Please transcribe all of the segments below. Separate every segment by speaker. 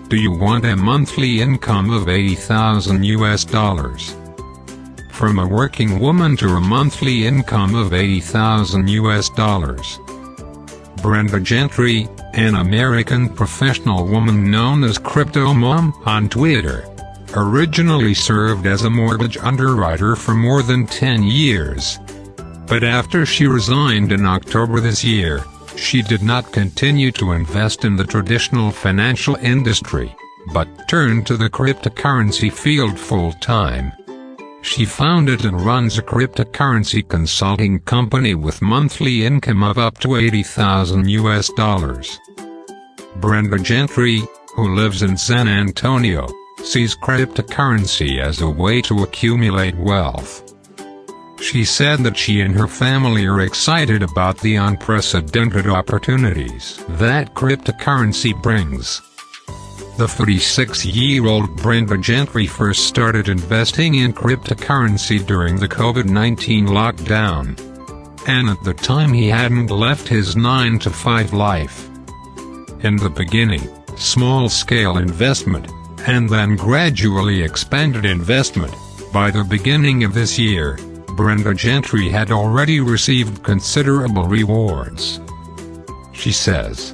Speaker 1: Do you want a monthly income of $80,000? From a working woman to a monthly income of $80,000. Brenda Gentry, an American professional woman known as Crypto Mom on Twitter, originally served as a mortgage underwriter for more than 10 years. But after she resigned in October this year, she did not continue to invest in the traditional financial industry, but turned to the cryptocurrency field full-time. She founded and runs a cryptocurrency consulting company with monthly income of up to $80,000. Brenda Gentry, who lives in San Antonio, sees cryptocurrency as a way to accumulate wealth. She said that she and her family are excited about the unprecedented opportunities that cryptocurrency brings. The 46-year-old Brenda Gentry first started investing in cryptocurrency during the COVID-19 lockdown. And at the time he hadn't left his 9-to-5 life. In the beginning, small-scale investment, and then gradually expanded investment. By the beginning of this year, Brenda Gentry had already received considerable rewards. She says,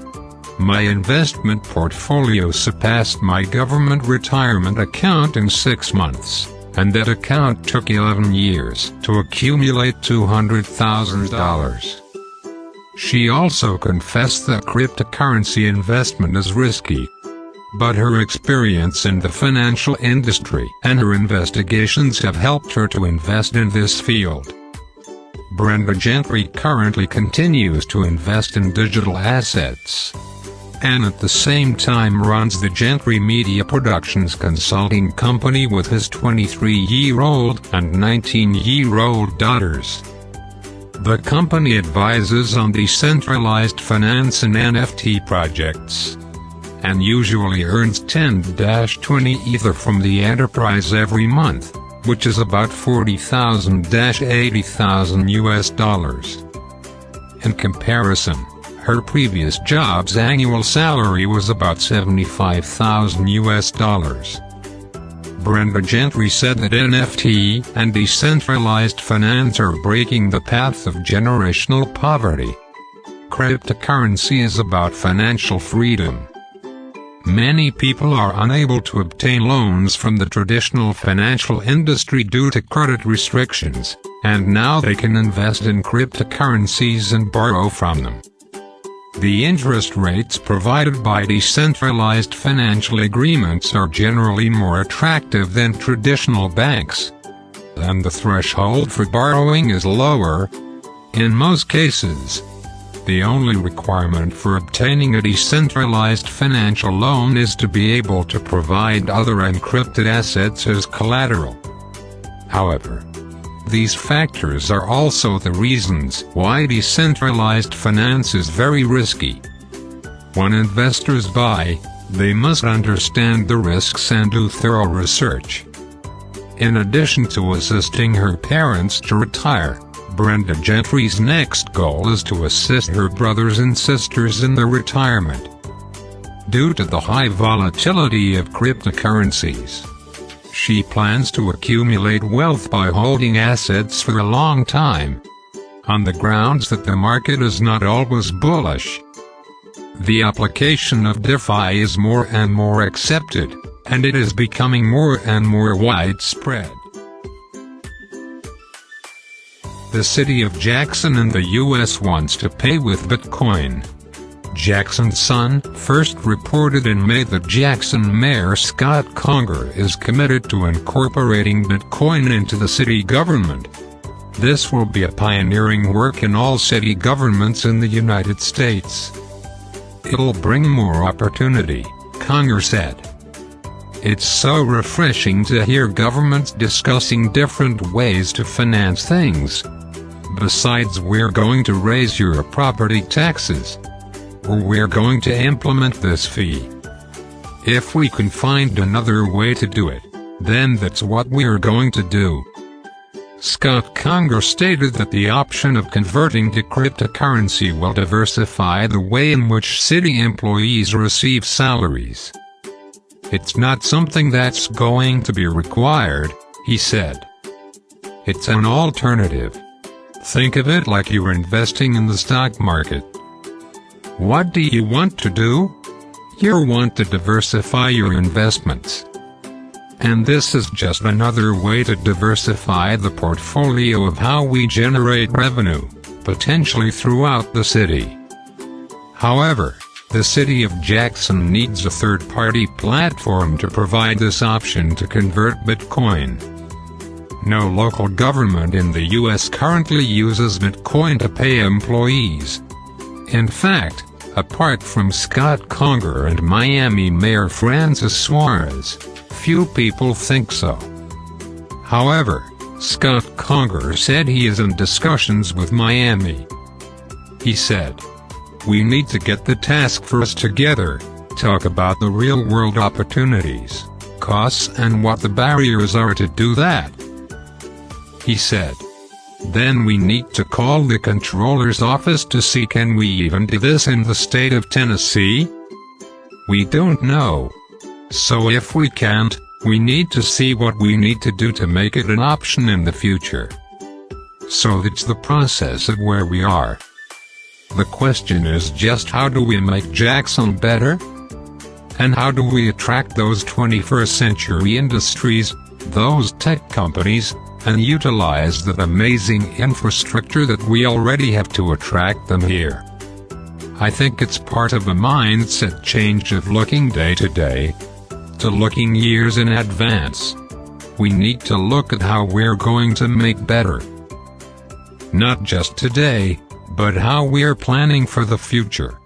Speaker 1: "My investment portfolio surpassed my government retirement account in 6 months, and that account took 11 years to accumulate $200,000. She also confessed that cryptocurrency investment is risky. But her experience in the financial industry and her investigations have helped her to invest in this field. Brenda Gentry currently continues to invest in digital assets, and at the same time runs the Gentry Media Productions consulting company with his 23-year-old and 19-year-old daughters. The company advises on decentralized finance and NFT projects, and usually earns 10-20 Ether from the enterprise every month, which is about $40,000-$80,000. In comparison, her previous job's annual salary was about $75,000. Brenda Gentry said that NFT and decentralized finance are breaking the path of generational poverty. Cryptocurrency is about financial freedom. Many people are unable to obtain loans from the traditional financial industry due to credit restrictions, and now they can invest in cryptocurrencies and borrow from them. The interest rates provided by decentralized financial agreements are generally more attractive than traditional banks, and the threshold for borrowing is lower. In most cases, the only requirement for obtaining a decentralized financial loan is to be able to provide other encrypted assets as collateral. However, these factors are also the reasons why decentralized finance is very risky. When investors buy, they must understand the risks and do thorough research. In addition to assisting her parents to retire, Brenda Gentry's next goal is to assist her brothers and sisters in their retirement. Due to the high volatility of cryptocurrencies, she plans to accumulate wealth by holding assets for a long time, on the grounds that the market is not always bullish. The application of DeFi is more and more accepted, and it is becoming more and more widespread. The city of Jackson in the U.S. wants to pay with Bitcoin. Jackson's Sun first reported in May that Jackson Mayor Scott Conger is committed to incorporating Bitcoin into the city government. This will be a pioneering work in all city governments in the United States. It'll bring more opportunity, Conger said. It's so refreshing to hear governments discussing different ways to finance things. Besides, we're going to raise your property taxes, or we're going to implement this fee. If we can find another way to do it, then that's what we're going to do. Scott Conger stated that the option of converting to cryptocurrency will diversify the way in which city employees receive salaries. It's not something that's going to be required, he said. It's an alternative. Think of it like you're investing in the stock market. What do you want to do? You want to diversify your investments. And this is just another way to diversify the portfolio of how we generate revenue, potentially throughout the city. However, the city of Jackson needs a third-party platform to provide this option to convert Bitcoin. No local government in the U.S. currently uses Bitcoin to pay employees. In fact, apart from Scott Conger and Miami Mayor Francis Suarez, few people think so. However, Scott Conger said he is in discussions with Miami. He said, "We need to get the task force together, talk about the real-world opportunities, costs and what the barriers are to do that." He said, "Then we need to call the Comptroller's office to see can we even do this in the state of Tennessee? We don't know. So if we can't, we need to see what we need to do to make it an option in the future." So that's the process of where we are. The question is just how do we make Jackson better? And how do we attract those 21st century industries, those tech companies, and utilize that amazing infrastructure that we already have to attract them here? I think it's part of a mindset change of looking day to day, to looking years in advance. We need to look at how we're going to make better. Not just today, but how we're planning for the future.